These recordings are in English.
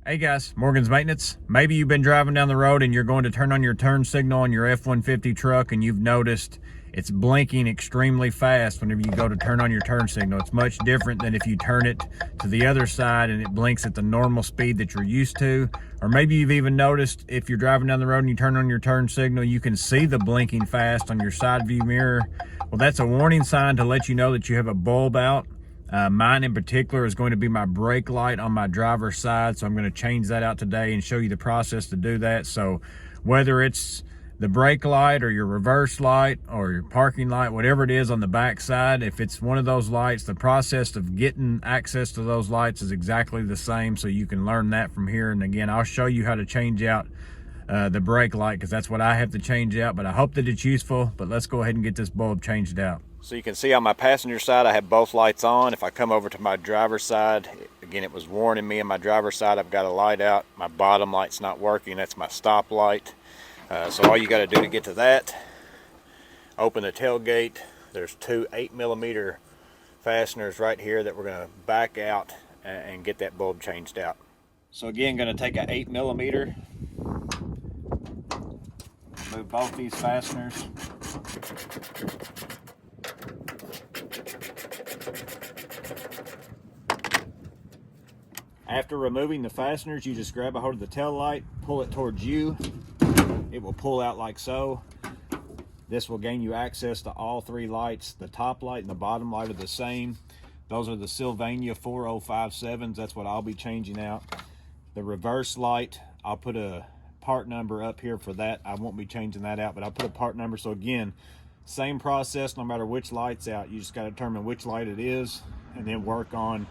Hey guys, Morgan's Maintenance. Maybe you've been driving down the road and you're going to turn on your turn signal on your F-150 truck and you've noticed it's blinking extremely fast whenever you go to turn on your turn signal. It's much different than if you turn it to the other side and it blinks at the normal speed that you're used to. Or maybe you've even noticed if you're driving down the road and you turn on your turn signal, you can see the blinking fast on your side view mirror. Well, that's a warning sign to let you know that you have a bulb out. Mine in particular is going to be my brake light on my driver's side, so I'm going to change that out today and show you the process to do that. So whether it's the brake light or your reverse light or your parking light, whatever it is on the back side, if it's one of those lights, the process of getting access to those lights is exactly the same, so you can learn that from here. And again, I'll show you how to change out the brake light, because that's what I have to change out, but I hope that it's useful. But let's go ahead and get this bulb changed out. So you can see on my passenger side I have both lights on. If I come over to my driver's side, again, it was warning me on my driver's side I've got a light out. My bottom light's not working. That's my stop light. So all you got to do to get to that, open the tailgate. There's two 8mm fasteners right here that we're going to back out and get that bulb changed out. So again, going to take an 8mm, remove both these fasteners. After removing the fasteners, you just grab a hold of the tail light, pull it towards you. It will pull out like so. This will gain you access to all three lights. The top light and the bottom light are the same. Those are the Sylvania 4057s. That's what I'll be changing out. The reverse light, I'll put a part number up here for that. I won't be changing that out, but I'll put a part number. So again, same process no matter which light's out. You just got to determine which light it is and then work on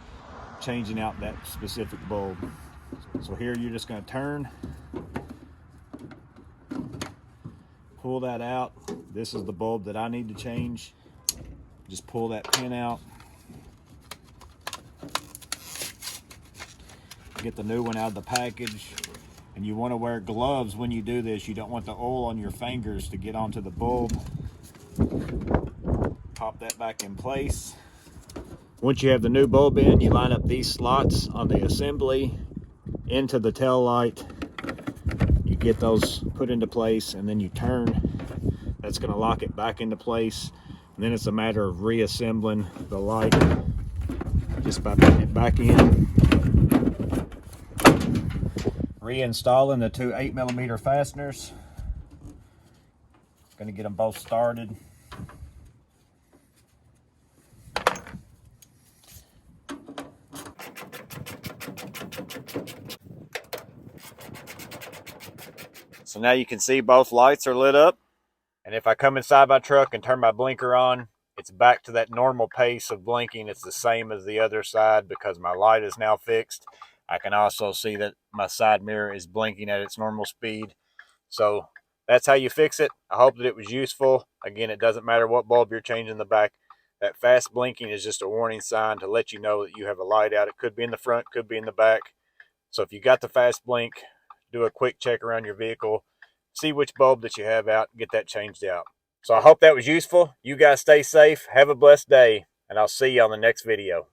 changing out that specific bulb. So here you're just going to turn, pull that out. This is the bulb that I need to change. Just pull that pin out, get the new one out of the package. And you want to wear gloves when you do this. You don't want the oil on your fingers to get onto the bulb. Pop that back in place. Once you have the new bulb in, you line up these slots on the assembly into the tail light. You get those put into place and then you turn. That's going to lock it back into place. And then it's a matter of reassembling the light just by putting it back in. Reinstalling the two 8mm fasteners. Going to get them both started. So now you can see both lights are lit up. And if I come inside my truck and turn my blinker on, it's back to that normal pace of blinking. It's the same as the other side because my light is now fixed. I can also see that my side mirror is blinking at its normal speed. So that's how you fix it. I hope that it was useful. Again, it doesn't matter what bulb you're changing in the back. That fast blinking is just a warning sign to let you know that you have a light out. It could be in the front, could be in the back. So if you got the fast blink, do a quick check around your vehicle, see which bulb that you have out, get that changed out. So I hope that was useful. You guys stay safe, have a blessed day, and I'll see you on the next video.